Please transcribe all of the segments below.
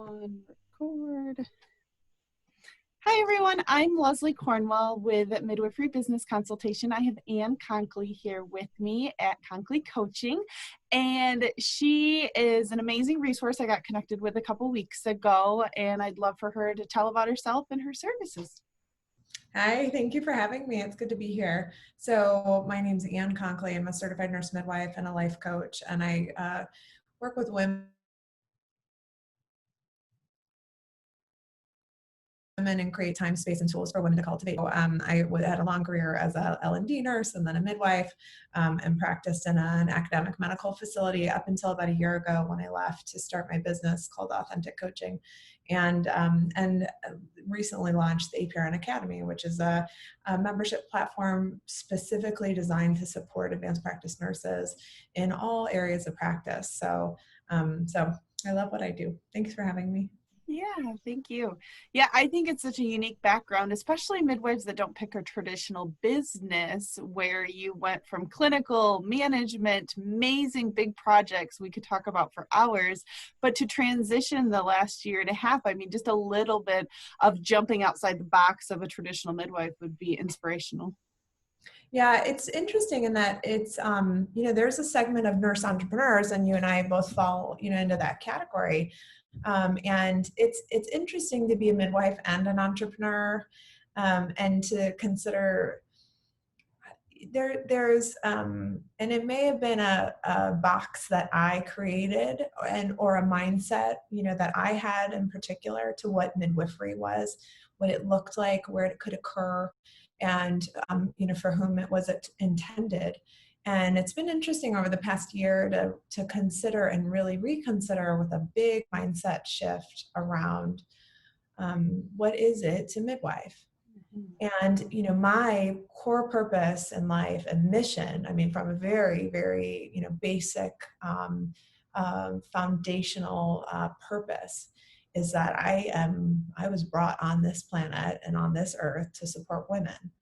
On record. Hi everyone, I'm Leslie Cornwall with Midwifery Business Consultation. I have Ann Konkoly here with me at Konkoly Coaching, and she is an amazing resource I got connected with a couple weeks ago, and I'd love for her to tell about herself and her services. Hi, thank you for having me. It's good to be here. So my name's Ann Konkoly. I'm a certified nurse midwife and a life coach, and I work with women and create time, space, and tools for women to cultivate. I had a long career as a L&D nurse and then a midwife, and practiced in an academic medical facility up until about a year ago when I left to start my business called Authentic Coaching, and recently launched the APRN Academy, which is a membership platform specifically designed to support advanced practice nurses in all areas of practice. So I love what I do. Thanks for having me. Yeah, thank you. Yeah, I think it's such a unique background, especially midwives that don't pick a traditional business where you went from clinical management, amazing big projects we could talk about for hours, but to transition the last year and a half, I mean, just a little bit of jumping outside the box of a traditional midwife would be inspirational. Yeah, it's interesting in that it's, there's a segment of nurse entrepreneurs, and you and I both fall, into that category. And it's interesting to be a midwife and an entrepreneur, and to consider there's and it may have been a box that I created or a mindset, that I had in particular to what midwifery was, what it looked like, where it could occur, and for whom it was intended. And it's been interesting over the past year to consider and really reconsider with a big mindset shift around what is it to midwife. And, my core purpose in life and mission, I mean, from a very, very, basic foundational purpose, is that I was brought on this planet and on this earth to support women.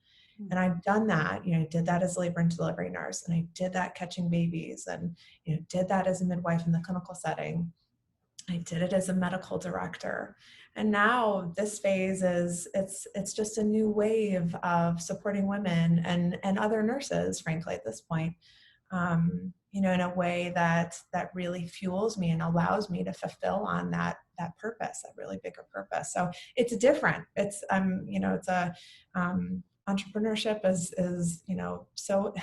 And I've done that, did that as labor and delivery nurse, and I did that catching babies, and, did that as a midwife in the clinical setting. I did it as a medical director. And now this phase it's just a new wave of supporting women and other nurses, frankly, at this point, in a way that really fuels me and allows me to fulfill on that purpose, that really bigger purpose. So it's different. It's, it's a, entrepreneurship is, so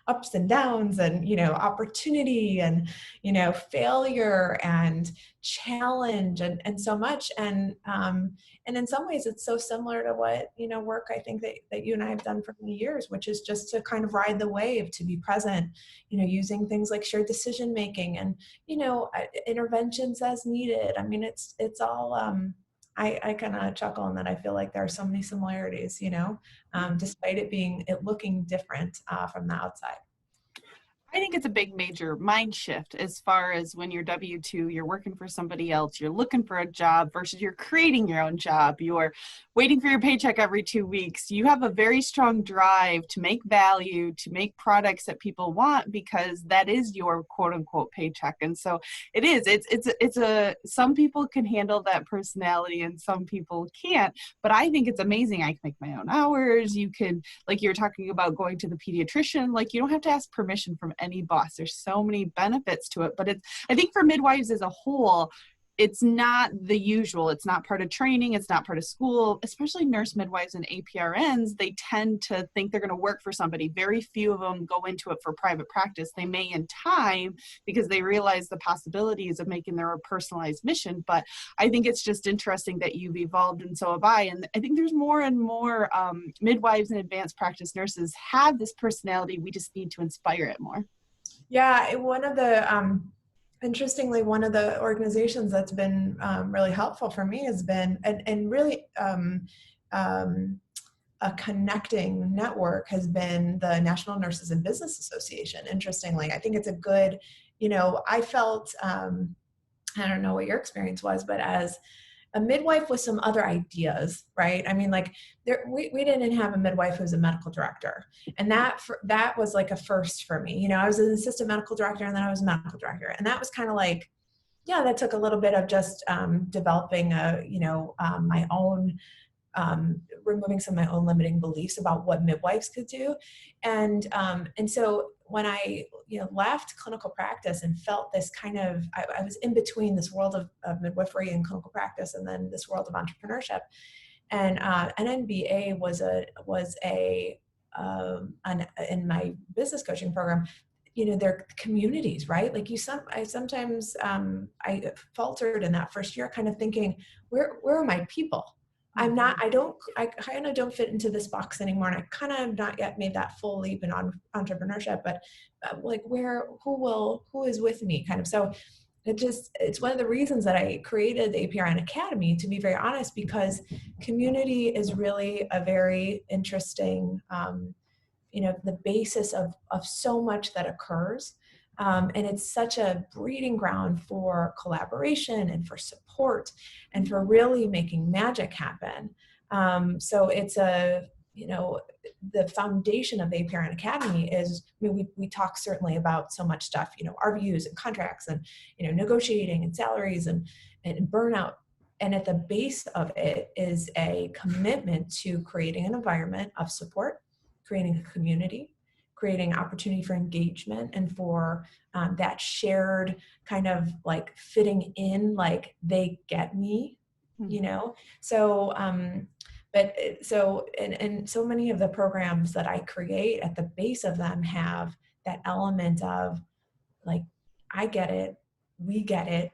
ups and downs and, opportunity and, failure and challenge and so much. And in some ways it's so similar to what, work I think that you and I have done for many years, which is just to kind of ride the wave, to be present, using things like shared decision making and, interventions as needed. I mean, it's all, I kind of chuckle in that I feel like there are so many similarities, despite it looking different from the outside. I think it's a big major mind shift as far as when you're W-2, you're working for somebody else, you're looking for a job versus you're creating your own job. You're waiting for your paycheck every 2 weeks. You have a very strong drive to make value, to make products that people want because that is your quote unquote paycheck. And so it is, some people can handle that personality and some people can't, but I think it's amazing. I can make my own hours. You can, like you're talking about going to the pediatrician, like you don't have to ask permission from any boss. There's so many benefits to it, but I think for midwives as a whole, it's not the usual. It's not part of training. It's not part of school, especially nurse midwives and APRNs. They tend to think they're going to work for somebody. Very few of them go into it for private practice. They may in time because they realize the possibilities of making their own personalized mission. But I think it's just interesting that you've evolved, and so have I. And I think there's more and more midwives and advanced practice nurses have this personality. We just need to inspire it more. Yeah, interestingly, one of the organizations that's been really helpful for me has been, and really a connecting network has been the National Nurses in Business Association. Interestingly, I think it's a good, I felt, I don't know what your experience was, but as a midwife with some other ideas, right? I mean, like we didn't have a midwife who was a medical director. And that was like a first for me. I was an assistant medical director and then I was a medical director. And that was kind of like, Yeah, that took a little bit of just developing my own, removing some of my own limiting beliefs about what midwives could do. And so when I, left clinical practice and felt this kind of, I was in between this world of midwifery and clinical practice, and then this world of entrepreneurship. And an MBA was in my business coaching program. They're communities, right? Like I sometimes I faltered in that first year, kind of thinking, where are my people? I kind of don't fit into this box anymore. And I kind of have not yet made that full leap in entrepreneurship, but like who is with me kind of. So it's one of the reasons that I created the APRN Academy, to be very honest, because community is really a very interesting, the basis of so much that occurs. And it's such a breeding ground for collaboration and for support and for really making magic happen. So it's the foundation of the APRN Academy is, we talk certainly about so much stuff, RVUs and contracts and, negotiating and salaries and burnout. And at the base of it is a commitment to creating an environment of support, creating a community, creating opportunity for engagement and for that shared kind of like fitting in, like they get me, So, and so many of the programs that I create at the base of them have that element of like, I get it, we get it,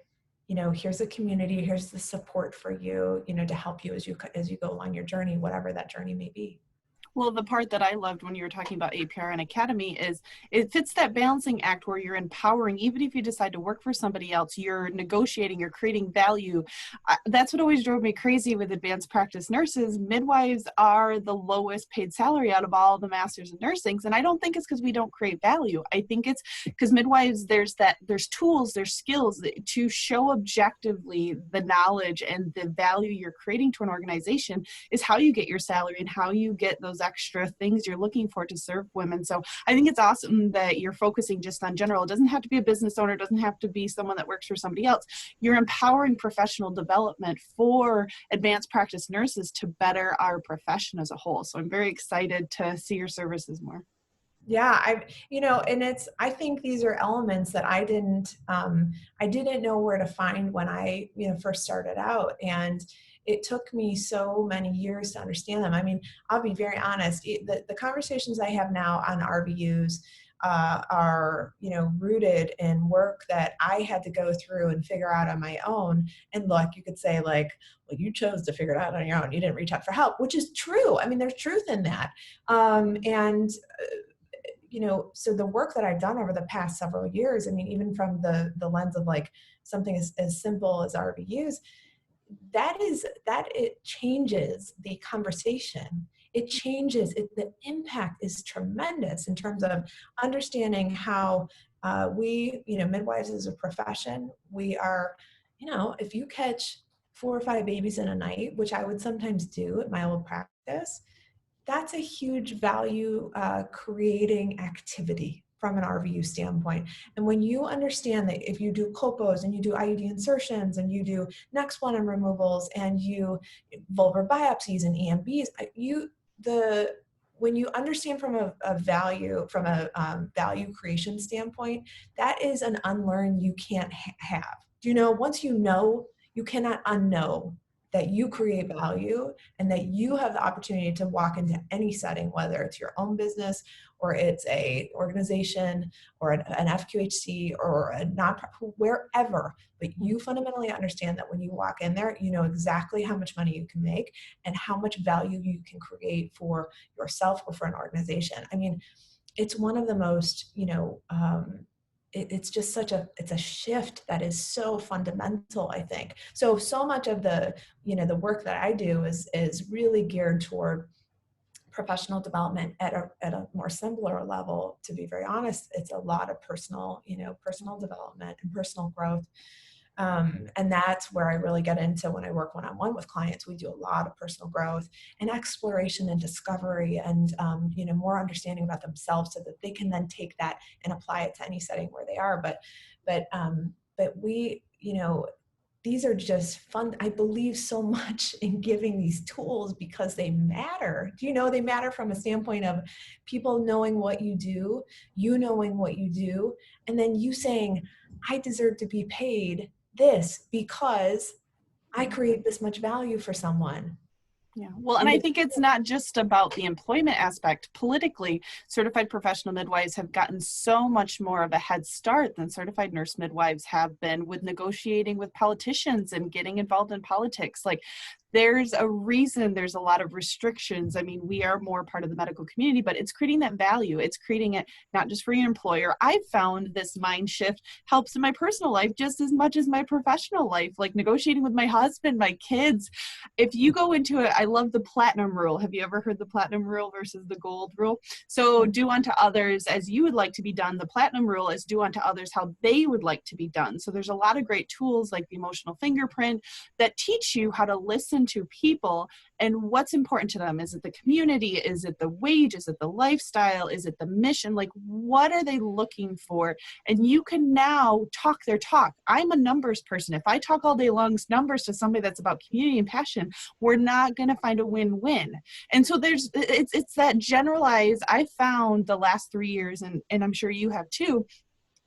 here's a community, here's the support for you, to help you as you go along your journey, whatever that journey may be. Well, the part that I loved when you were talking about APRN Academy is it fits that balancing act where you're empowering, even if you decide to work for somebody else, you're negotiating, you're creating value. That's what always drove me crazy with advanced practice nurses. Midwives are the lowest paid salary out of all the masters in nursing. And I don't think it's because we don't create value. I think it's because midwives, there's tools, there's skills to show objectively the knowledge and the value you're creating to an organization is how you get your salary and how you get those extra things you're looking for to serve women. So I think it's awesome that you're focusing just on general. It doesn't have to be a business owner. It doesn't have to be someone that works for somebody else. You're empowering professional development for advanced practice nurses to better our profession as a whole. So I'm very excited to see your services more. Yeah, I think these are elements that I didn't know where to find when I, first started out. And it took me so many years to understand them. I mean, I'll be very honest, the conversations I have now on RVUs are, rooted in work that I had to go through and figure out on my own. And look, you could say like, well, you chose to figure it out on your own. You didn't reach out for help, which is true. I mean, there's truth in that. So the work that I've done over the past several years, I mean, even from the lens of like something as simple as RVUs, that it changes the conversation. It changes it. The impact is tremendous in terms of understanding how we, midwives as a profession, we are, if you catch 4 or 5 babies in a night, which I would sometimes do at my old practice, that's a huge value creating activity from an RVU standpoint. And when you understand that if you do colpos and you do IUD insertions and you do next one and removals and you vulvar biopsies and EMBs, when you understand from a value creation standpoint, that is an unlearn you can't have. Once you know, you cannot unknow that you create value and that you have the opportunity to walk into any setting, whether it's your own business or it's a organization or an FQHC or a nonprofit, wherever, but you fundamentally understand that when you walk in there, you know exactly how much money you can make and how much value you can create for yourself or for an organization. I mean, it's one of the most, it's just it's a shift that is so fundamental, I think. So much of the work that I do is really geared toward professional development at a more simpler level. To be very honest, it's a lot of personal development and personal growth. And that's where I really get into when I work one-on-one with clients. We do a lot of personal growth and exploration and discovery and, more understanding about themselves so that they can then take that and apply it to any setting where they are. But we, these are just fun. I believe so much in giving these tools because they matter. They matter from a standpoint of people knowing what you do, you knowing what you do, and then you saying, I deserve to be paid this because I create this much value for someone. Yeah. Well, and I think it's not just about the employment aspect. Politically, certified professional midwives have gotten so much more of a head start than certified nurse midwives have been with negotiating with politicians and getting involved in politics. Like, there's a reason there's a lot of restrictions. I mean, we are more part of the medical community, but it's creating that value. It's creating it not just for your employer. I've found this mind shift helps in my personal life just as much as my professional life, like negotiating with my husband, my kids. If you go into it, I love the platinum rule. Have you ever heard the platinum rule versus the gold rule? So do unto others as you would like to be done. The platinum rule is do unto others how they would like to be done. So there's a lot of great tools like the emotional fingerprint that teach you how to listen to people and what's important to them. Is it the community? Is it the wage? Is it the lifestyle? Is it the mission? Like, what are they looking for? And you can now talk their talk. I'm a numbers person. If I talk all day long numbers to somebody that's about community and passion, we're not going to find a win-win. And so it's that generalized. I found the last 3 years, and I'm sure you have too,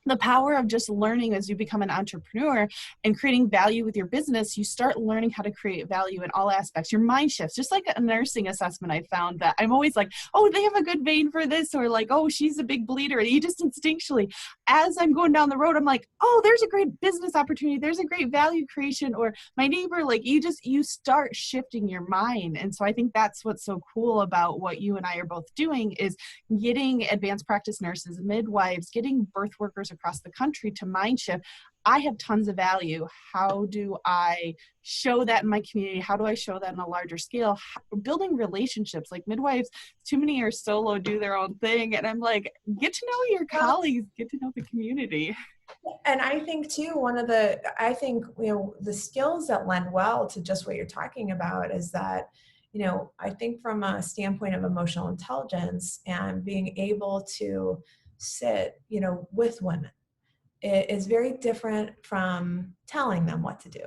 the power of just learning as you become an entrepreneur and creating value with your business. You start learning how to create value in all aspects. Your mind shifts, just like a nursing assessment. I found that I'm always like, oh, they have a good vein for this, or like, oh, she's a big bleeder. You just instinctually, as I'm going down the road, I'm like, oh, there's a great business opportunity. There's a great value creation. Or my neighbor, like you start shifting your mind. And so I think that's what's so cool about what you and I are both doing is getting advanced practice nurses, midwives, getting birth workers across the country to mind shift. I have tons of value. How do I show that in my community? How do I show that on a larger scale? Building relationships. Like midwives, too many are solo, do their own thing. And I'm like, get to know your colleagues, get to know the community. And I think too, the skills that lend well to just what you're talking about is that, I think from a standpoint of emotional intelligence and being able to sit, with women, it is very different from telling them what to do.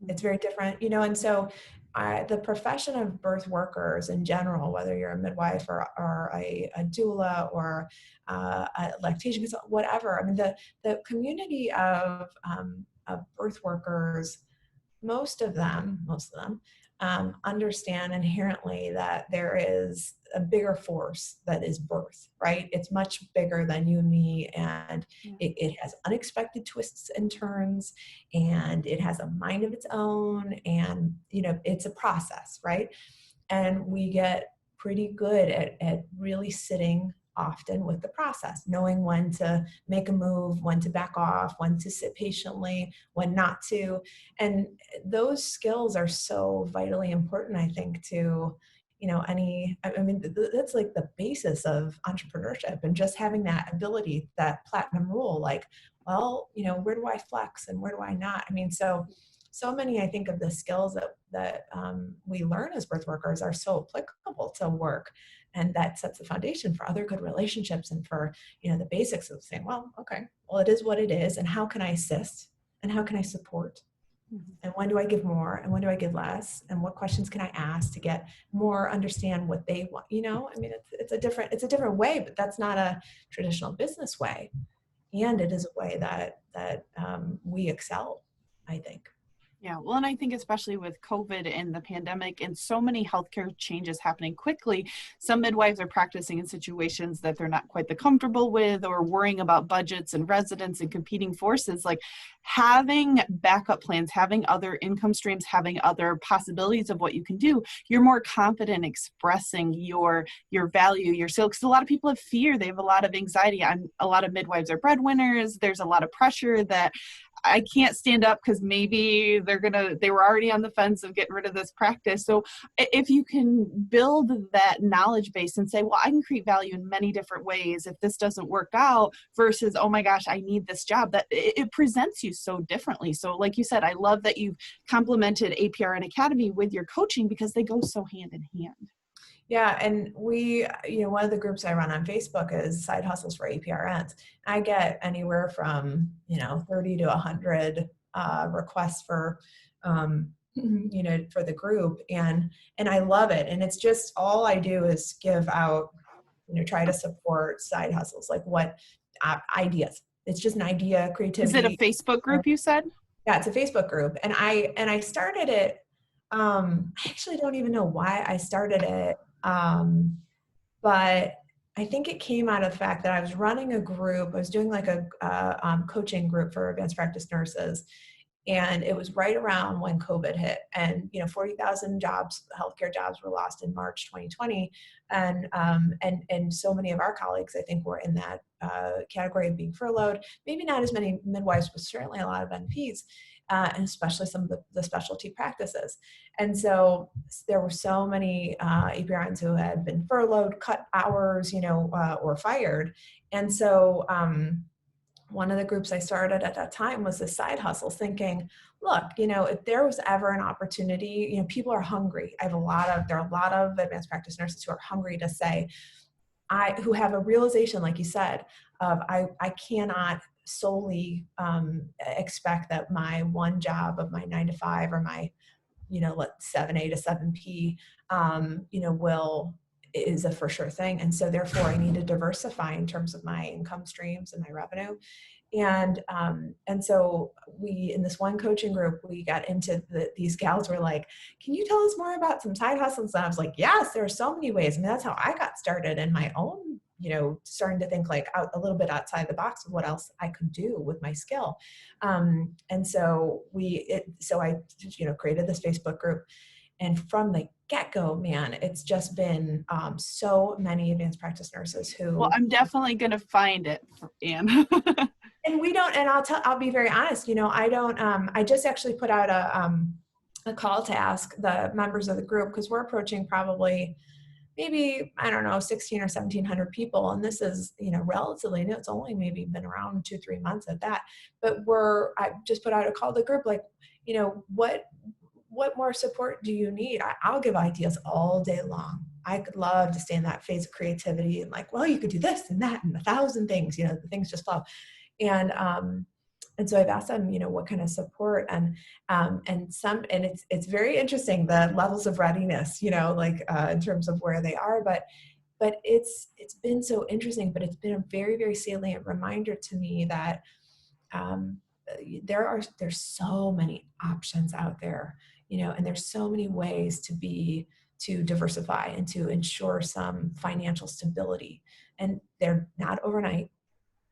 It's very different, and so the profession of birth workers in general, whether you're a midwife or a doula or a lactation consultant, whatever. I mean, the community of birth workers, most of them understand inherently that there is a bigger force that is birth, right? It's much bigger than you and me, and it has unexpected twists and turns, and it has a mind of its own, and it's a process, right? And we get pretty good at really sitting often with the process, knowing when to make a move, when to back off, when to sit patiently, when not to. And those skills are so vitally important, I think, to, that's like the basis of entrepreneurship, and just having that ability, that platinum rule, like, well, where do I flex and where do I not? I mean, so many, I think, of the skills that we learn as birth workers are so applicable to work. And that sets the foundation for other good relationships and for, the basics of saying, well, okay, well, it is what it is. And how can I assist? And how can I support? Mm-hmm. And when do I give more? And when do I give less? And what questions can I ask to get more, understand what they want? I mean, it's a different way, but that's not a traditional business way. And it is a way that we excel, I think. Yeah, well, and I think especially with COVID and the pandemic and so many healthcare changes happening quickly, some midwives are practicing in situations that they're not quite the comfortable with, or worrying about budgets and residents and competing forces. Like, having backup plans, having other income streams, having other possibilities of what you can do, you're more confident expressing your value, your skill. Because a lot of people have fear, they have a lot of anxiety. A lot of midwives are breadwinners. There's a lot of pressure that I can't stand up because maybe they were already on the fence of getting rid of this practice. So if you can build that knowledge base and say, well, I can create value in many different ways if this doesn't work out, versus, oh my gosh, I need this job, that it presents you so differently. So like you said, I love that you've complemented APRN Academy with your coaching, because they go so hand in hand. Yeah, and we, one of the groups I run on Facebook is Side Hustles for APRNs. I get anywhere from, 30 to 100 requests for, for the group. And I love it. And it's just, all I do is give out, try to support side hustles, like what ideas. It's just an idea, Is it a creativity. Facebook group you said? Yeah, it's a Facebook group. And I started it. I actually don't even know why I started it. But I think it came out of the fact that I was running a group. I was doing like a coaching group for advanced practice nurses. And it was right around when COVID hit, and 40,000 jobs, healthcare jobs, were lost in March 2020, and so many of our colleagues, I think, were in that category of being furloughed. Maybe not as many midwives, but certainly a lot of NPs, and especially some of the specialty practices. And so there were so many APRNs who had been furloughed, cut hours, or fired, and so. One of the groups I started at that time was the side hustles, thinking, look, if there was ever an opportunity, people are hungry. There are a lot of advanced practice nurses who are hungry to say, who have a realization, like you said, of I cannot solely expect that my one job of my 9 to 5 or my, 7A to 7P, is a for sure thing. And so therefore I need to diversify in terms of my income streams and my revenue. And so we, in this one coaching group, we got into these gals were like, can you tell us more about some side hustles? And I was like, yes, there are so many ways. I mean, that's how I got started in my own, starting to think like a little bit outside the box of what else I could do with my skill. And so I created this Facebook group. And from the get-go, man, it's just been so many advanced practice nurses who. Well, I'm definitely going to find it, Anne. And we don't, and I'll be very honest, I don't, I just actually put out a call to ask the members of the group, because we're approaching probably maybe, I don't know, 16 or 1700 people. And this is, relatively new. It's only maybe been around 2-3 months at that, but I just put out a call to the group, like, what more support do you need? I'll give ideas all day long. I could love to stay in that phase of creativity and like, well, you could do this and that and 1,000 things, the things just flow. And so I've asked them, what kind of support, and it's very interesting, the levels of readiness, in terms of where they are, but it's been so interesting, but it's been a very, very salient reminder to me that there's so many options out there, and there's so many ways to diversify and to ensure some financial stability, and they're not overnight.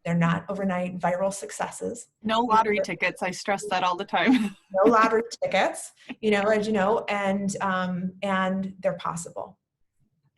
They're not overnight viral successes. No lottery tickets. I stress that all the time. No lottery tickets, as you know, and they're possible.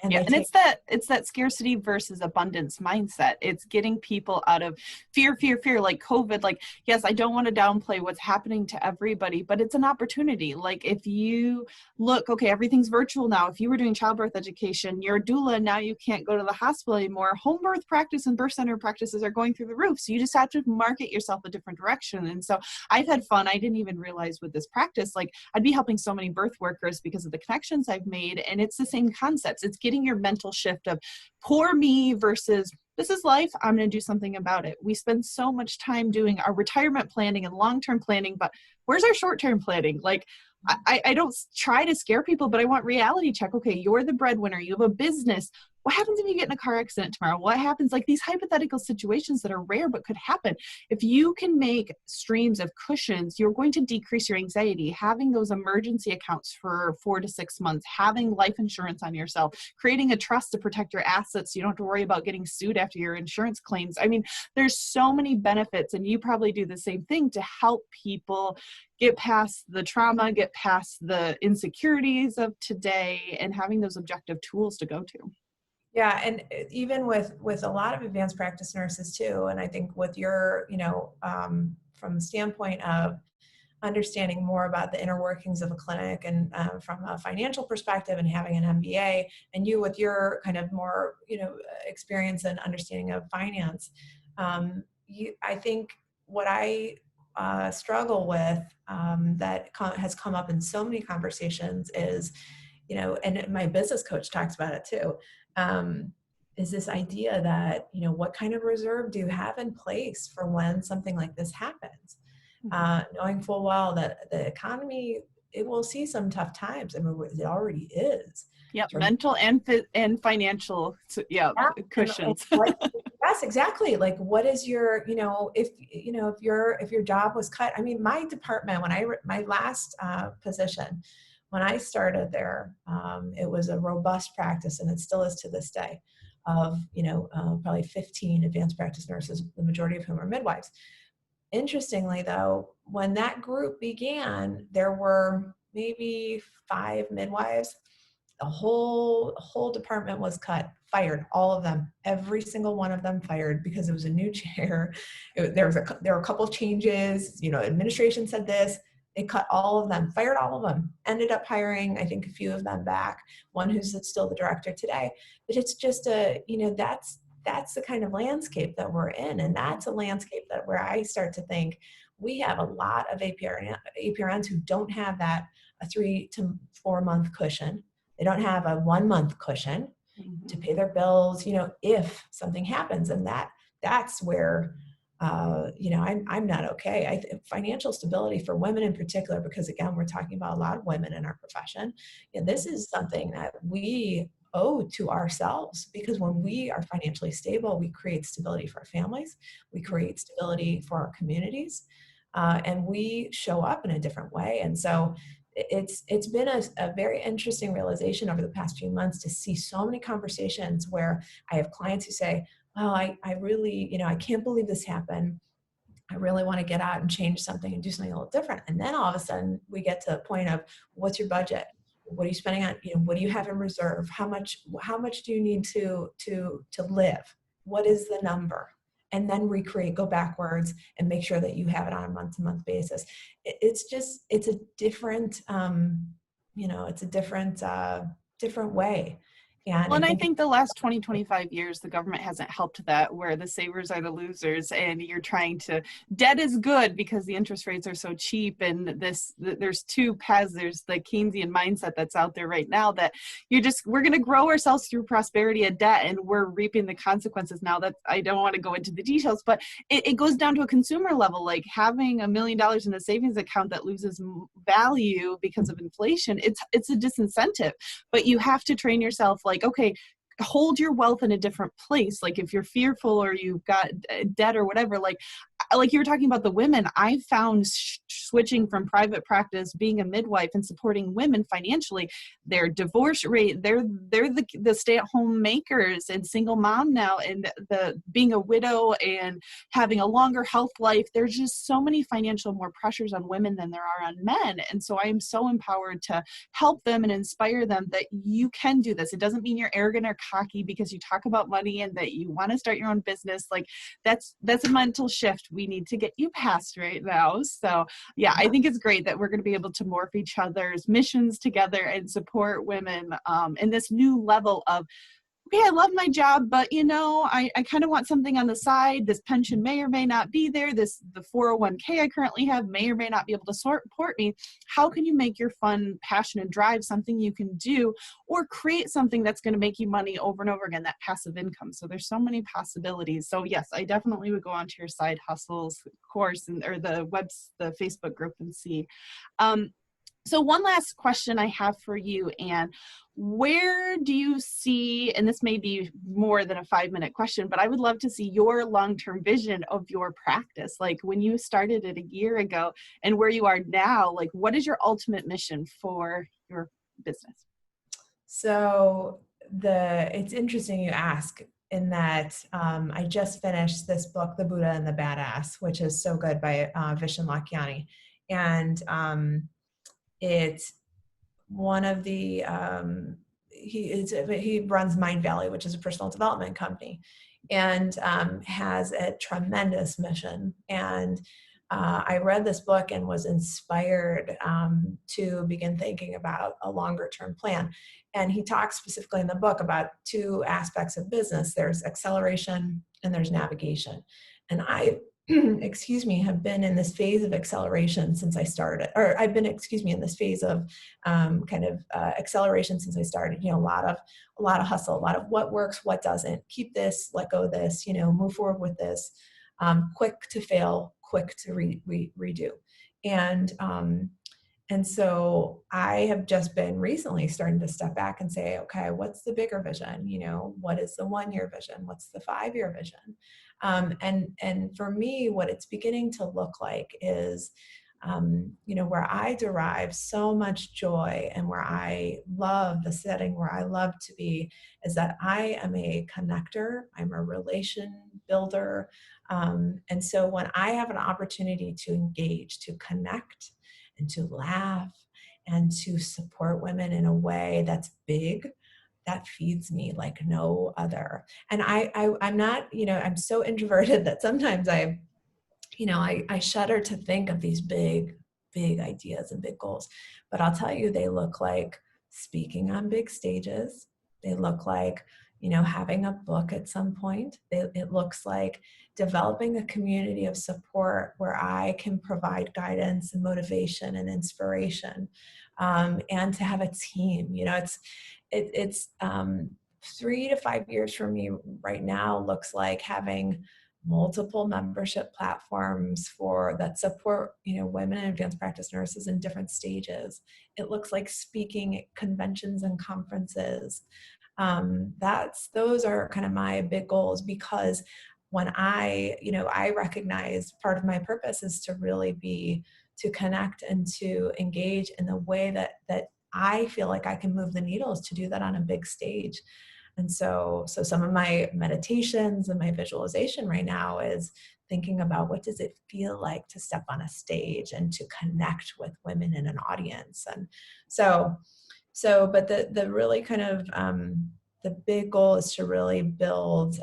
And it's that scarcity versus abundance mindset. It's getting people out of fear, like COVID. Like, yes, I don't want to downplay what's happening to everybody, but it's an opportunity. Like, if you look, okay, everything's virtual now. If you were doing childbirth education, you're a doula, now you can't go to the hospital anymore. Home birth practice and birth center practices are going through the roof. So you just have to market yourself a different direction. And so I've had fun. I didn't even realize with this practice, like, I'd be helping so many birth workers because of the connections I've made. And it's the same concepts. It's getting your mental shift of poor me versus this is life, I'm going to do something about it. We spend so much time doing our retirement planning and long-term planning, but where's our short-term planning? Like, I don't try to scare people, but I want reality check. Okay, you're the breadwinner, you have a business. What happens if you get in a car accident tomorrow? What happens? Like, these hypothetical situations that are rare but could happen. If you can make streams of cushions, you're going to decrease your anxiety. Having those emergency accounts for 4 to 6 months, having life insurance on yourself, creating a trust to protect your assets so you don't have to worry about getting sued after your insurance claims. I mean, there's so many benefits, and you probably do the same thing to help people get past the trauma, get past the insecurities of today, and having those objective tools to go to. Yeah, and even with a lot of advanced practice nurses too, and I think with your, from the standpoint of understanding more about the inner workings of a clinic, and from a financial perspective, and having an MBA, and you with your kind of more, experience and understanding of finance, I think what I struggle with, that has come up in so many conversations is, and my business coach talks about it too, is this idea that, what kind of reserve do you have in place for when something like this happens? knowing full well that the economy, it will see some tough times. I mean, it already is. Yep, mental and financial, yeah, And cushions. what, yes, exactly. Like, what is your, if your job was cut. I mean, my department, my last position, when I started there, it was a robust practice, and it still is to this day, of probably 15 advanced practice nurses, the majority of whom are midwives. Interestingly, though, when that group began, there were maybe 5 midwives. The whole department was cut, fired, all of them, every single one of them fired, because it was a new chair. There were a couple of changes. Administration said this. They cut all of them, fired all of them. Ended up hiring, I think, a few of them back. One who's still the director today. But it's just that's the kind of landscape that we're in, and that's a landscape where I start to think we have a lot of APRNs who don't have a 3 to 4 month cushion. They don't have a 1 month cushion to pay their bills, if something happens. And that's where, I'm not okay. I think financial stability for women in particular, because again, we're talking about a lot of women in our profession. This is something that we owe to ourselves, because when we are financially stable, we create stability for our families, we create stability for our communities, and we show up in a different way. And so it's been a very interesting realization over the past few months to see so many conversations where I have clients who say, oh, I really, I can't believe this happened. I really want to get out and change something and do something a little different. And then all of a sudden we get to the point of, what's your budget? What are you spending on? What do you have in reserve? How much do you need to live? What is the number? And then go backwards and make sure that you have it on a month-to-month basis. It's a different, it's a different way. And Well, and I think the last 20, 25 years, the government hasn't helped that, where the savers are the losers, and you're trying to, debt is good because the interest rates are so cheap. And there's two paths. There's the Keynesian mindset that's out there right now, that we're going to grow ourselves through prosperity and debt, and we're reaping the consequences now. That I don't want to go into the details, but it goes down to a consumer level, like having $1 million in a savings account that loses value because of inflation. It's a disincentive, but you have to train yourself, like, okay, hold your wealth in a different place. Like if you're fearful or you've got debt or whatever, like you were talking about the women, I found switching from private practice, being a midwife and supporting women financially, their divorce rate, they're the stay-at-home makers and single mom now, and the being a widow and having a longer health life. There's just so many financial more pressures on women than there are on men. And so I am so empowered to help them and inspire them that you can do this. It doesn't mean you're arrogant or cocky because you talk about money and that you want to start your own business. Like that's a mental shift we need to get you past right now. So yeah, I think it's great that we're going to be able to morph each other's missions together and support women in this new level of, okay, I love my job, but I kind of want something on the side. This pension may or may not be there. The 401k I currently have may or may not be able to support me. How can you make your fun, passion, and drive something you can do, or create something that's going to make you money over and over again, that passive income? So there's so many possibilities. So yes, I definitely would go onto your side hustles course or the Facebook group and see. So one last question I have for you, Anne. Where do you see, and this may be more than a 5-minute question, but I would love to see your long-term vision of your practice. Like when you started it a year ago and where you are now, like what is your ultimate mission for your business? So it's interesting you ask, in that I just finished this book, The Buddha and the Badass, which is so good, by Vishen Lakhiani. And it's one of the he runs Mind Valley, which is a personal development company, and has a tremendous mission. And I read this book and was inspired to begin thinking about a longer term plan. And he talks specifically in the book about 2 aspects of business. There's acceleration and there's navigation. And I have been in this phase of acceleration since I started, or I've been, in this phase of acceleration since I started. A lot of hustle, a lot of what works, what doesn't, keep this, let go of this, move forward with this, quick to fail, quick to redo. And so I have just been recently starting to step back and say, okay, what's the bigger vision? You know, what is the 1-year vision? What's the 5-year vision? And for me, what it's beginning to look like is, you know, where I derive so much joy and where I love the setting where I love to be is that I am a connector. I'm a relation builder. And so when I have an opportunity to engage, to connect, and to laugh and to support women in a way that's big, that feeds me like no other. And I'm not, you know, I'm so introverted that sometimes I shudder to think of these big ideas and big goals. But I'll tell you, they look like speaking on big stages. They look like, you know, having a book at some point. It looks like developing a community of support where I can provide guidance and motivation and inspiration, and to have a team. You know, it's 3 to 5 years for me right now looks like having multiple membership platforms that support, you know, women and advanced practice nurses in different stages. It looks like speaking at conventions and conferences. Those are kind of my big goals, because when I recognize part of my purpose is to really be, to connect and to engage in the way that I feel like I can move the needles, to do that on a big stage. And so some of my meditations and my visualization right now is thinking about what does it feel like to step on a stage and to connect with women in an audience. And but the really kind of, the big goal is to really build,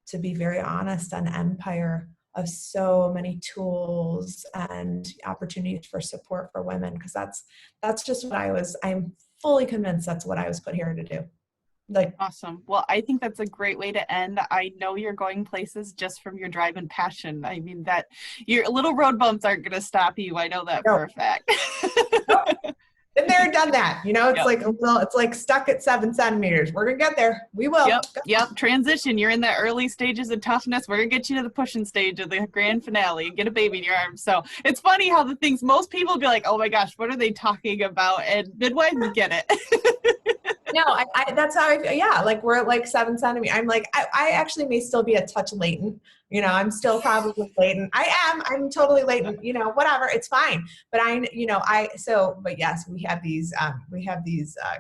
to be very honest, an empire of so many tools and opportunities for support for women, because that's just what I'm fully convinced that's what I was put here to do. Like, awesome. Well, I think that's a great way to end. I know you're going places just from your drive and passion. I mean, that your little road bumps aren't going to stop you. I know that for a fact. Been there and done that. You know, it's Yep. like, well, it's like stuck at 7 centimeters. We're going to get there. We will. Yep. Transition. You're in the early stages of toughness. We're going to get you to the pushing stage of the grand finale and get a baby in your arms. So it's funny how the things most people be like, oh my gosh, what are they talking about? And midwives get it. No, that's how I feel. Yeah, like we're at like 7 centimeters. I'm like, I actually may still be a touch latent. You know, I'm still probably latent. I'm totally latent, you know, whatever, it's fine. But but yes, we have these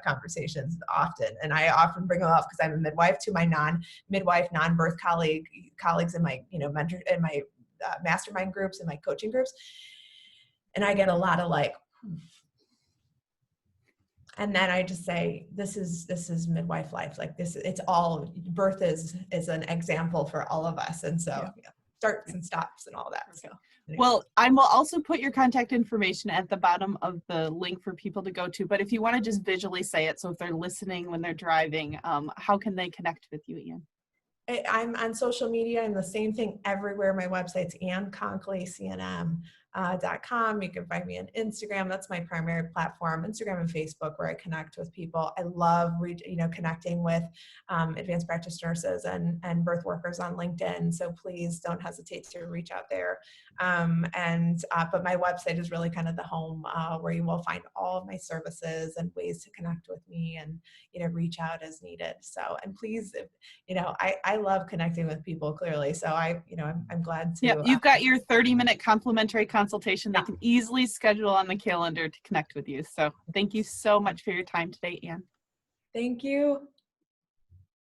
conversations often. And I often bring them up because I'm a midwife to my non-midwife, non-birth colleagues in my, you know, mentor, in my mastermind groups and my coaching groups. And I get a lot of like, and then I just say, this is midwife life. Like it's all, birth is an example for all of us. And so starts and stops and all that. So, anyway. Well, I will also put your contact information at the bottom of the link for people to go to, but if you want to just visually say it, so if they're listening when they're driving, how can they connect with you, Ian? I'm on social media and the same thing everywhere. My website's Konkoly, CNM. .com. You can find me on Instagram. That's my primary platform, Instagram and Facebook, where I connect with people. I love, connecting with advanced practice nurses and birth workers on LinkedIn. So please don't hesitate to reach out there. But my website is really kind of the home where you will find all of my services and ways to connect with me and, you know, reach out as needed. So, and please, you know, I love connecting with people, clearly. So I'm glad to. Yeah, you've got your 30-minute complimentary consultation. They can easily schedule on the calendar to connect with you. So thank you so much for your time today, Anne. Thank you.